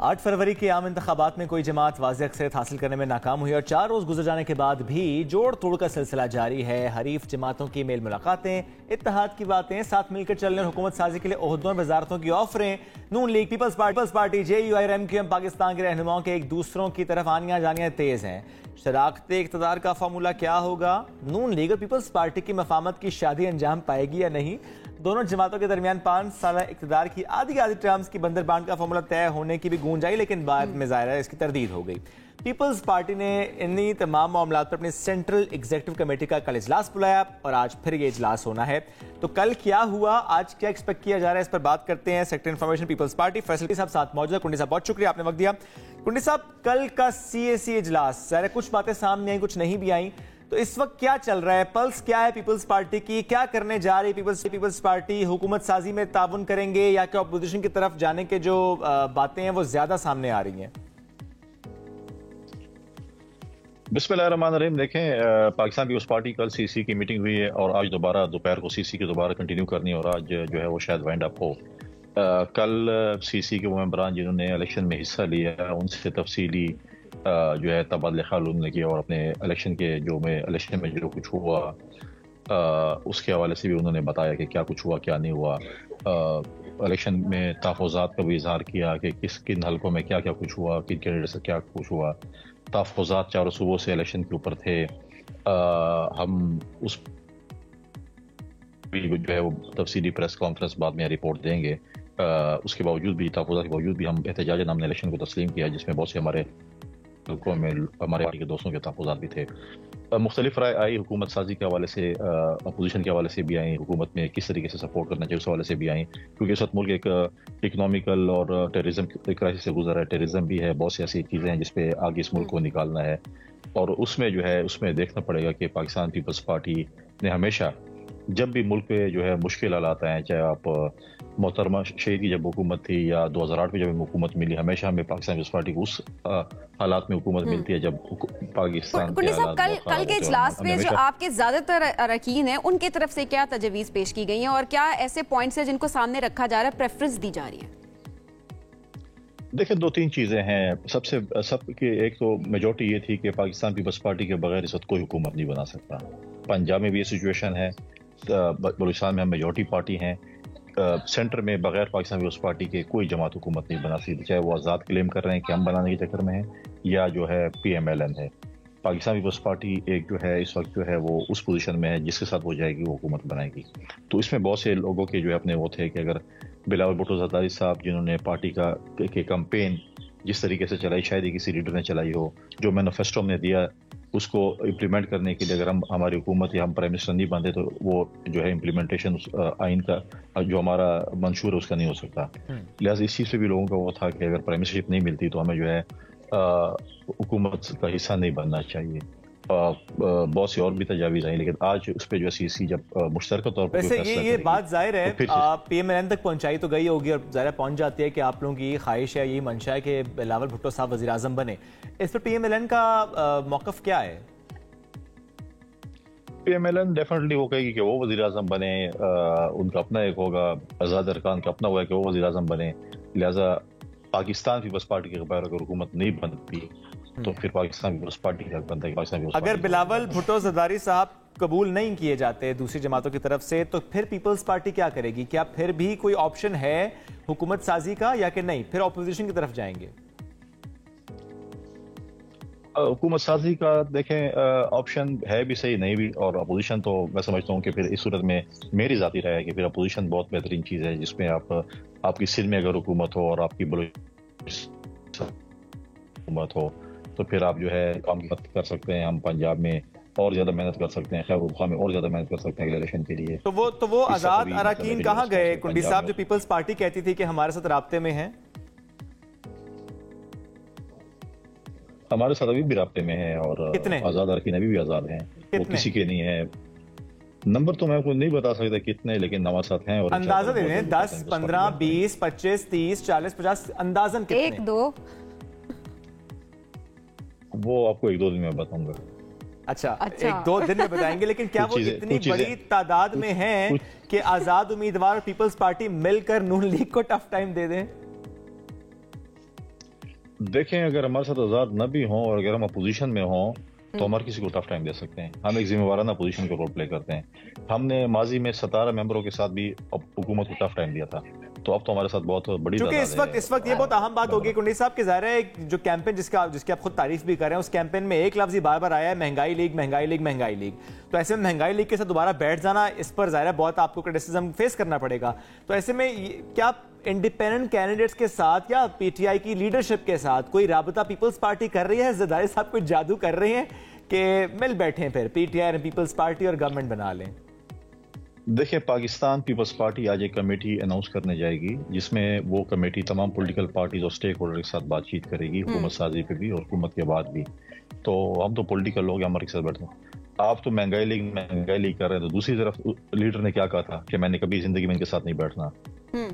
8 फरवरी के आम इंतखाबात में कोई जमात वाज़ेह अक्सरियत हासिल करने में नाकाम हुई और 4 रोज़ गुजर जाने के बाद भी जोड़ तोड़ का सिलसिला जारी है। हरीफ जमातों की मेल मुलाकातें, इत्तेहाद की बातें, साथ मिलकर चलने और हुकूमत साजी के लिए ओहदों और वजारतों की ऑफरें। नून लीग, पीपल्स पार्टी, JUI और MQM पाकिस्तान के रहनुमाओं के एक दूसरों की तरफ आनियाँ जानियाँ तेज़ हैं। शराकते इक़्तिदार का फार्मूला क्या होगा? नून लीग और पीपल्स पार्टी की मफाहमत की शादी अंजाम पाएगी या नहीं? दोनों जमातों के दरमियान 5 साल इक़्तिदार की आधी टर्म्स की बंदर बांट का फार्मूला तय होने की भी गूंज आई, लेकिन बाद में ज़ाहिर है इसकी तरदीद हो गई। पीपल्स पार्टी ने इन्हीं तमाम मामलात पर अपनी सेंट्रल एग्जीक्यूटिव कमेटी का कल इजलास बुलाया और आज फिर ये इजलास होना है। तो कल क्या हुआ, आज क्या एक्सपेक्ट किया जा रहा है, इस पर बात करते हैं। सेक्रेटरी इन्फॉर्मेशन पीपल्स पार्टी फैसलिटी साहब साथ मौजूद है। कुंडी साहब बहुत शुक्रिया, आपने वक्त दिया। कुंडी साहब, कल का CAC इजलास, ज़ाहिर कुछ बातें सामने आई, कुछ नहीं भी आई, तो इस वक्त क्या चल रहा है? पल्स क्या है पीपल्स पार्टी की? क्या करने जा रही पीपल्स पार्टी? हुकूमत साजी में ताउन करेंगे या कि अपोजिशन की तरफ जाने के जो बातें हैं वो ज्यादा सामने आ रही हैं? बिस्मिल्लाहिर्रहमानिर्रहीम। देखें, पाकिस्तान पीपल्स पार्टी कल CC की मीटिंग हुई है और आज दोबारा दोपहर को CC की दोबारा कंटिन्यू करनी है और आज जो है वो शायद वाइंड अप हो। कल CC के वो मेंबरान जिन्होंने इलेक्शन में हिस्सा लिया उनसे तफसीली जो है तबादले ख्याल उन्होंने किया और अपने इलेक्शन में जो कुछ हुआ उसके हवाले से भी उन्होंने बताया कि क्या कुछ हुआ क्या नहीं हुआ। इलेक्शन में तहफ़्फ़ुज़ात का भी इजहार किया कि किन हलकों में क्या क्या कुछ हुआ, किन कैंडिडेट से क्या कुछ हुआ। तहफ़्फ़ुज़ात चारों सूबों से इलेक्शन के ऊपर थे। हम उस भी जो है वो तफसीली प्रेस कॉन्फ्रेंस बाद में रिपोर्ट देंगे। उसके बावजूद भी, तहफ़्फ़ुज़ात के बावजूद भी हम एहतजाजन हमने इलेक्शन को तस्लीम किया, जिसमें बहुत से हमारे पार्टी के दोस्तों के तहफ़्फ़ुज़ात भी थे। मुख्तलिफ राय आई, हुकूमत साजी के हवाले से, अपोजिशन के हवाले से भी आई, हुकूमत में किस तरीके से सपोर्ट करना चाहिए उस हवाले से भी आई, क्योंकि इस वक्त मुल्क एक इकनॉमिकल और टेररिज्म क्राइसिस से गुजर है। टेररिज्म भी है, बहुत सी ऐसी चीज़ें हैं जिसपे आगे इस मुल्क को निकालना है और उसमें जो है उसमें देखना पड़ेगा कि पाकिस्तान पीपल्स पार्टी ने हमेशा जब भी मुल्क पे जो है मुश्किल हालात आए, चाहे आप मोहतरमा शहीद की जब हुकूमत थी या 2008 में जब हुकूमत मिली, हमेशा हमें पाकिस्तान पीपल्स पार्टी को उस हालात में हुकूमत मिलती है जब पाकिस्तान के हालात कल के इजलास में जो आपके ज्यादातर अरकान हैं उनकी तरफ से क्या तजवीज़ पेश की गई हैं और क्या ऐसे पॉइंट्स हैं जिनको सामने रखा जा रहा है, प्रेफरेंस दी जा रही है? देखिए, 2-3 चीज़ें हैं। सबकी एक तो मेजॉरिटी ये थी कि पाकिस्तान पीपल्स पार्टी के बगैर इस वक्त कोई हुकूमत नहीं बना सकता। पंजाब में भी ये सिचुएशन है, बलूचिस्तान में हम मेजॉरिटी पार्टी हैं। सेंटर में बगैर पाकिस्तान पीपल्स पार्टी के कोई जमात हुकूमत नहीं बना सकती, चाहे वो आज़ाद क्लेम कर रहे हैं कि हम बनाने के चक्कर में हैं या जो है PMLN है। पाकिस्तान पीपल्स पार्टी एक जो है इस वक्त जो है वो उस पोजीशन में है जिसके साथ वो जाएगी वो हुकूमत बनाएगी। तो इसमें बहुत से लोगों के जो है अपने वो थे कि अगर बिलावल भुट्टो ज़रदारी साहब जिन्होंने पार्टी के कैंपेन जिस तरीके से चलाई, शायद ही किसी लीडर ने चलाई हो, जो मैनिफेस्टो हमने दिया उसको इम्प्लीमेंट करने के लिए अगर हम हमारी हुकूमत या हम प्राइम मिनिस्टर नहीं बनते तो वो जो है इम्प्लीमेंटेशन आइन का जो हमारा मंशूर है उसका नहीं हो सकता। लिहाजा इस चीज़ से भी लोगों का वो था कि अगर प्राइम मिनिस्टरशिप नहीं मिलती तो हमें जो है हुकूमत का हिस्सा नहीं बनना चाहिए। बहुत सी और भी तजावीज़ आई, लेकिन आज उस पर जो है CC जब मुश्तरका तौर पर वैसे ये बात जाहिर है तो PMLN तक पहुंचाई तो गई होगी और ज़ाहिर पहुंच जाती है कि आप लोगों की ख्वाहिश है, यही मंशा है कि बिलावल भुट्टो साहब वज़ीर आज़म बने। इस पर PMLN का मौक़िफ़ क्या है? PMLN डेफिनेटली वो कहेगी कि वो वज़ीर आज़म बने, उनका अपना एक होगा, आज़ाद अरकान का अपना हुआ है कि वो वज़ीर आज़म बने। लिहाजा पाकिस्तान पीपल्स पार्टी के बगैर अगर हुकूमत नहीं बनती तो फिर पाकिस्तान पीपल्स पार्टी का बनता है। पाकिस्तान अगर बिलावल भुट्टो ज़रदारी साहब कबूल नहीं किए जाते दूसरी जमातों की तरफ से तो फिर पीपल्स पार्टी क्या करेगी? क्या फिर भी कोई ऑप्शन है हुकूमत साजी का या कि नहीं, फिर ऑपोजिशन की तरफ जाएंगे? हुकूमत साजी का देखें ऑप्शन है भी सही, नहीं भी, और अपोजिशन तो मैं समझता हूँ कि फिर इस सूरत में मेरी ज़ाती राय है कि फिर अपोजिशन बहुत बेहतरीन चीज़ है, जिसमें आपकी सिंध में अगर हुकूमत हो और आपकी हुकूमत हो तो फिर आप जो है काम कर सकते हैं। हम पंजाब में और ज्यादा मेहनत कर सकते हैं, खैबर खां में और ज्यादा मेहनत कर सकते हैं अगले इलेक्शन के लिए। तो वो आज़ाद अरकान कहाँ गए कुंडी साहब, जो पीपल्स पार्टी कहती थी कि हमारे साथ राब्ते में हैं? हमारे साथ अभी भी राब्ते में है और आज़ाद अरकान अभी भी आज़ाद हैं, वो किसी के नहीं है। नंबर तो मैं आपको नहीं बता सकता कितने, लेकिन हमारे साथ हैं। और अंदाजा दे दें, 10, 15, 20, 25, 30, 40, 50 अंदाजन कितने? 1-2 वो आपको 1-2 दिन में बताऊंगा। अच्छा 1-2 दिन में बताएंगे, लेकिन क्या वो इतनी बड़ी तादाद में हैं कि आजाद उम्मीदवार पीपल्स पार्टी मिलकर नून लीग को टफ टाइम दे दें? دیکھیں اگر ہمارے ساتھ آزاد نہ بھی ہوں اور اگر ہم اپوزیشن میں ہوں تو ہمارے کسی کو ٹف ٹائم دے سکتے ہیں. ہم ایک ذمہ وارانہ پوزیشن کا رول پلے کرتے ہیں. ہم نے ماضی میں 17 ممبروں کے ساتھ بھی حکومت کو ٹف ٹائم دیا تھا, تو اب تو ہمارے ساتھ بہت بڑی کیونکہ اس وقت یہ بہت اہم بات ہوگی کنڈی صاحب کہ ظاہر ہے جو کیمپین جس کی آپ خود تعریف بھی کر رہے ہیں, اس کیمپین میں ایک لفظ ہی بار بار آیا ہے, مہنگائی لیگ مہنگائی لیگ مہنگائی لیگ. تو ایسے میں مہنگائی لیگ کے ساتھ دوبارہ بیٹھ جانا, اس پر ظاہر ہے بہت آپ کو کرٹیسزم فیس کرنا پڑے گا. تو ایسے میں کیا انڈیپینڈنٹ کینڈیڈیٹس کے ساتھ یا پی ٹی آئی کی لیڈرشپ کے ساتھ کوئی رابطہ پیپلز پارٹی کر رہی ہے؟ زرداری صاحب کوئی جادو کر رہے ہیں کہ مل بیٹھیں پھر پی ٹی آئی اور پیپلز پارٹی اور گورنمنٹ بنا لیں؟ دیکھیں, پاکستان پیپلز پارٹی آج ایک کمیٹی اناؤنس کرنے جائے گی جس میں وہ کمیٹی تمام پولیٹیکل پارٹیز اور سٹیک ہولڈر کے ساتھ بات چیت کرے گی, حکومت سازی پہ بھی اور حکومت کے بعد بھی. تو ہم تو پولیٹیکل لوگ ہیں, ہمارے ساتھ بیٹھتے ہیں. آپ تو مہنگائی لیگ کر رہے ہیں, تو دوسری طرف لیڈر نے کیا کہا تھا کہ میں نے کبھی زندگی میں ان کے ساتھ نہیں بیٹھنا,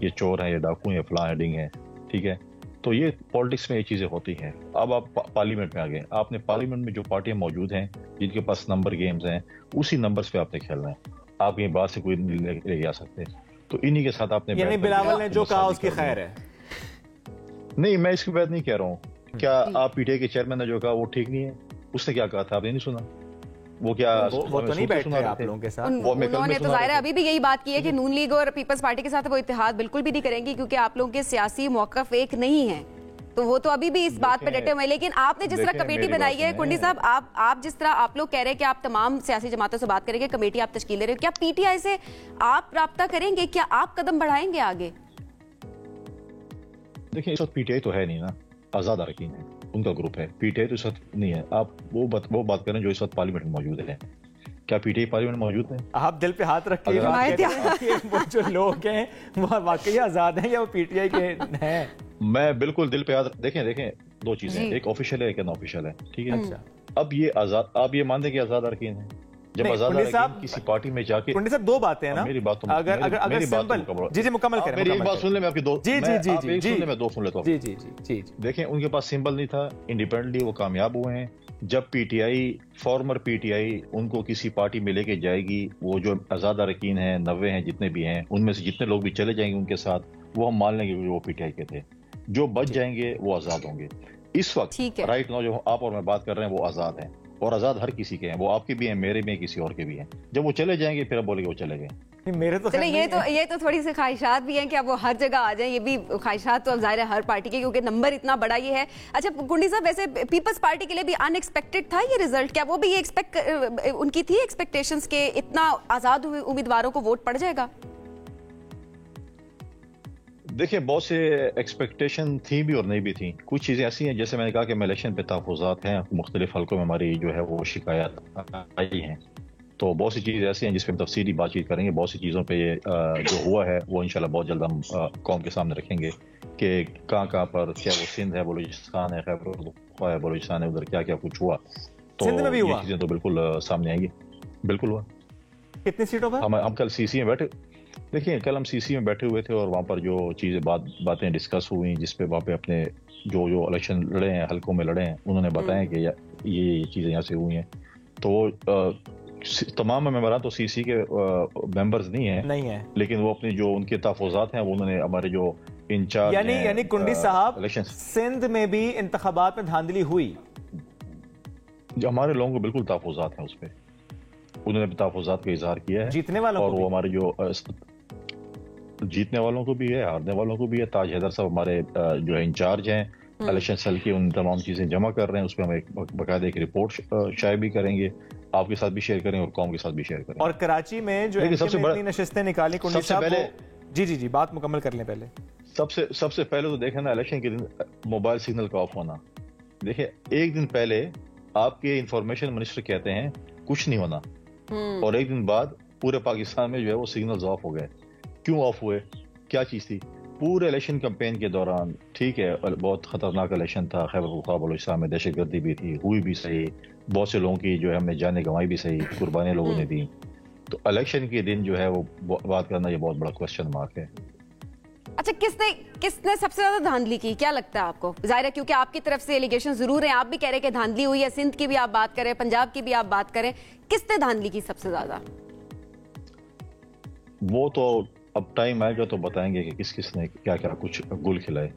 یہ چور ہیں, یہ ڈاکو ہیں, فلاں ڈنگ ہیں. ٹھیک ہے, تو یہ پالیٹکس میں یہ چیزیں ہوتی ہیں. اب آپ پارلیمنٹ میں آ گئے, آپ نے پارلیمنٹ میں جو پارٹیاں موجود ہیں جن کے پاس نمبر گیمز ہیں, اسی نمبرز پہ آپ نے کھیلنا ہے. آپ یہ بات سے کوئی نہیں لے جا سکتے. تو انہی کے ساتھ آپ نے یعنی بلاول نے جو کہا اس کی خیر ہے. نہیں, میں اس کی بات نہیں کہہ رہا ہوں. کیا آپ پی ٹی آئی کے چیئرمین نے جو کہا وہ ٹھیک نہیں ہے؟ اس نے کیا کہا تھا آپ نے نہیں سنا؟ وہ کیا وہ تو نہیں بیٹھے آپ لوگوں کے ساتھ. انہوں نے تو ظاہر ابھی بھی یہی بات کی ہے کہ نون لیگ اور پیپلز پارٹی کے ساتھ وہ اتحاد بالکل بھی نہیں کریں گی کیونکہ آپ لوگوں کے سیاسی موقف ایک نہیں ہے. تو وہ تو ابھی بھی اس بات پہ ڈٹے ہوئے. لیکن آپ نے جس طرح کمیٹی بنائی ہے کنڈی صاحب, آپ جس طرح آپ لوگ کہہ رہے ہیں کہ آپ تمام سیاسی جماعتوں سے بات کریں گے, کمیٹی آپ تشکیل دے رہے ہو, کیا پی ٹی آئی سے آپ رابطہ کریں گے؟ کیا آپ قدم بڑھائیں گے آگے؟ دیکھیں, اس وقت پی ٹی آئی تو ہے نہیں نا, آزاد اراکین ہے, ان کا گروپ ہے. پی ٹی آئی تو اس وقت نہیں ہے. آپ وہ بات کریں جو اس وقت پارلیمنٹ میں موجود ہے. کیا پی ٹی آئی پارلیمنٹ موجود ہے؟ آپ دل پہ ہاتھ رکھ کے وہ جو لوگ ہیں وہ واقعی آزاد ہیں یا وہ پی ٹی آئی کے ہیں؟ میں بالکل دل پہ ہاتھ. دیکھیں دو چیزیں, ایک آفیشیل ہے ایک ان آفیشیل ہے. ٹھیک ہے, اب یہ آزاد, آپ یہ مان دیں کہ آزاد اراکین ہیں. جب آزاد اراکین کسی پارٹی میں جا کے, کنڈی صاحب دو باتیں ہیں نا, میری بات اگر سمپل, جی مکمل کریں, میری ایک بات سن لیں, میں آپ کی دو سن لیں, میں دو سن لیتا ہوں. جی. دیکھیں, ان کے پاس سمبل نہیں تھا, انڈیپینڈنٹلی وہ کامیاب ہوئے ہیں. جب P T I, former P T I ان کو کسی پارٹی میں لے کے جائے گی, وہ جو آزاد اراکین ہیں 90 ہیں جتنے بھی ہیں, ان میں سے جتنے لوگ بھی چلے جائیں گے ان کے ساتھ, وہ ہم مان لیں گے کہ وہ پی ٹی آئی کے تھے. جو بچ جائیں گے وہ آزاد ہوں گے. اس وقت رائٹ ناؤ جو آپ اور میں بات کر رہے ہیں وہ آزاد ہیں, اور آزاد ہر کسی کے ہیں. وہ آپ کے بھی ہیں, میرے بھی ہیں, کسی اور کے بھی ہیں. جب وہ چلے جائیں گے پھر اب بولے گے وہ چلے گئے. یہ تو تھوڑی سی خواہشات بھی ہیں کہ اب وہ ہر جگہ آ جائیں. یہ بھی خواہشات تو اب ظاہر ہے ہر پارٹی کے, کیونکہ نمبر اتنا بڑا یہ ہے. اچھا کنڈی صاحب, ویسے پیپلز پارٹی کے لیے بھی ان ایکسپیکٹڈ تھا یہ رزلٹ؟ کیا وہ بھی یہ ان کی تھی ایکسپیکٹیشنز کہ اتنا آزاد امیدواروں کو ووٹ پڑ جائے گا؟ دیکھیں, بہت سے ایکسپیکٹیشن تھی بھی اور نہیں بھی تھیں. کچھ چیزیں ایسی ہیں, جیسے میں نے کہا کہ الیکشن پہ تحفظات ہیں, مختلف حلقوں میں ہماری جو ہے وہ شکایات آئی ہیں. تو بہت سی چیزیں ایسی ہیں جس پہ ہم تفصیلی بات چیت کریں گے. بہت سی چیزوں پہ جو ہوا ہے وہ انشاءاللہ بہت جلد ہم قوم کے سامنے رکھیں گے کہ کہاں پر, کیا وہ سندھ ہے, بلوچستان ہے, خیبر پختونخوا ہے, بلوچستان ہے, ادھر کیا کچھ ہوا. تو یہ چیزیں تو بالکل سامنے آئیں گی. بالکل ہوا. کتنی سیٹوں پر؟ ہم کل سی سی میں بیٹھے, دیکھیں کل ہم سی سی میں بیٹھے ہوئے تھے اور وہاں پر جو چیزیں باتیں ڈسکس ہوئی, جس پہ وہاں پہ اپنے جو الیکشن لڑے ہیں, حلقوں میں لڑے ہیں, انہوں نے بتایا کہ یہ چیزیں یہاں سے ہوئی ہیں. تو تمام ممبران تو سی سی کے ممبرز نہیں ہیں, لیکن وہ اپنی جو ان کے تحفظات ہیں وہ انہوں نے ہمارے جو انچارج یعنی کنڈی صاحب, سندھ میں بھی انتخابات میں دھاندلی ہوئی؟ ہمارے لوگوں کو بالکل تحفظات ہیں اس پہ, انہوں نے تحفظات کا اظہار کیا ہے. جیتنے والوں اور وہ ہمارے جو جیتنے والوں کو بھی ہے, ہارنے والوں کو بھی ہے. تاج حیدر صاحب ہمارے جو انچارج ہیں الیکشن سیل کی, ان تمام چیزیں جمع کر رہے ہیں. اس پہ ہم ایک باقاعدہ ایک رپورٹ شائع بھی کریں گے, آپ کے ساتھ بھی شیئر کریں اور قوم کے ساتھ بھی شیئر کریں. اور کراچی میں جو اتنی نشستیں نکالی کنڈی صاحب, جی بات مکمل کر لیں پہلے. سب سے پہلے تو دیکھیں نا, الیکشن کے دن موبائل سگنل کا آف ہونا. دیکھیں, ایک دن پہلے آپ کے انفارمیشن منسٹر کہتے ہیں کچھ نہیں ہونا, اور ایک دن بعد پورے پاکستان میں جو ہے وہ سگنلز آف ہو گئے. کیوں آف ہوئے, کیا چیز تھی؟ پورے الیکشن کمپین کے دوران, ٹھیک ہے, بہت خطرناک الیکشن تھا, خیبر پختونخوا بلوچستان میں دہشت گردی بھی تھی, ہوئی بھی صحیح, بہت سے لوگوں کی جو ہے ہم نے جانیں گنوائی بھی صحیح, قربانیاں لوگوں نے دی. تو الیکشن کے دن جو ہے وہ بات کرنا یہ بہت بڑا کوسچن مارک ہے. اچھا, کس نے سب سے زیادہ دھاندلی کی, کیا لگتا ہے آپ کو؟ ظاہر ہے کیونکہ آپ کی طرف سے ایلیگیشن ضرور ہیں, آپ بھی کہہ رہے کہ دھاندلی ہوئی ہے, سندھ کی بھی آپ بات کریں, پنجاب کی بھی آپ بات کریں, کس نے دھاندلی کی سب سے زیادہ؟ وہ تو اب ٹائم آئے گا تو بتائیں گے کہ کس نے کیا کچھ گل کھلائے.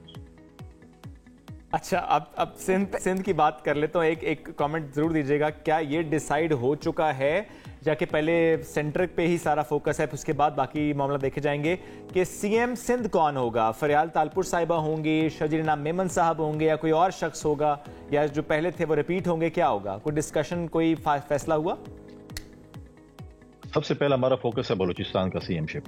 अच्छा, अब सिंध की बात कर लेता हूँ। एक कमेंट जरूर दीजिएगा, क्या ये डिसाइड हो चुका है जाके पहले सेंटर पे ही सारा फोकस है, फिर उसके बाद बाकी मामला देखे जाएंगे कि सीएम सिंध कौन होगा? फरियाल तालपुर साहिबा होंगी, शजीर मेमन साहब होंगे, या कोई और शख्स होगा, या जो पहले थे वो रिपीट होंगे? क्या होगा? कोई डिस्कशन, कोई फैसला हुआ? सबसे पहला हमारा फोकस है बलूचिस्तान का सीएमशिप।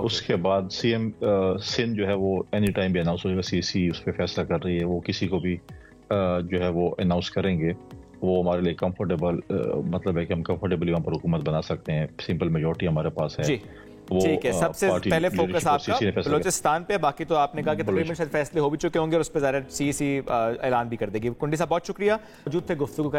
उसके बाद सीएम सिंध जो है वो एनी टाइम भी अनाउंस हो जाएगा। सीसी उस पर फैसला कर रही है, वो किसी को भी जो है वो अनाउंस करेंगे। वो हमारे लिए कंफर्टेबल मतलब है कि हम कंफर्टेबली वहाँ पर हुकूमत बना सकते हैं। सिंपल मेजोरिटी हमारे पास है। ठीक है, सबसे पहले फोकस आपका बलूचिस्तान पे, बाकी तो आपने कहा कि तकरीबन शायद फैसले हो भी चुके होंगे और उस पर ज़रा सीसी ऐलान भी कर देगी। कुंडी साहब बहुत शुक्रिया, मौजूद थे, गुफ्तगू कर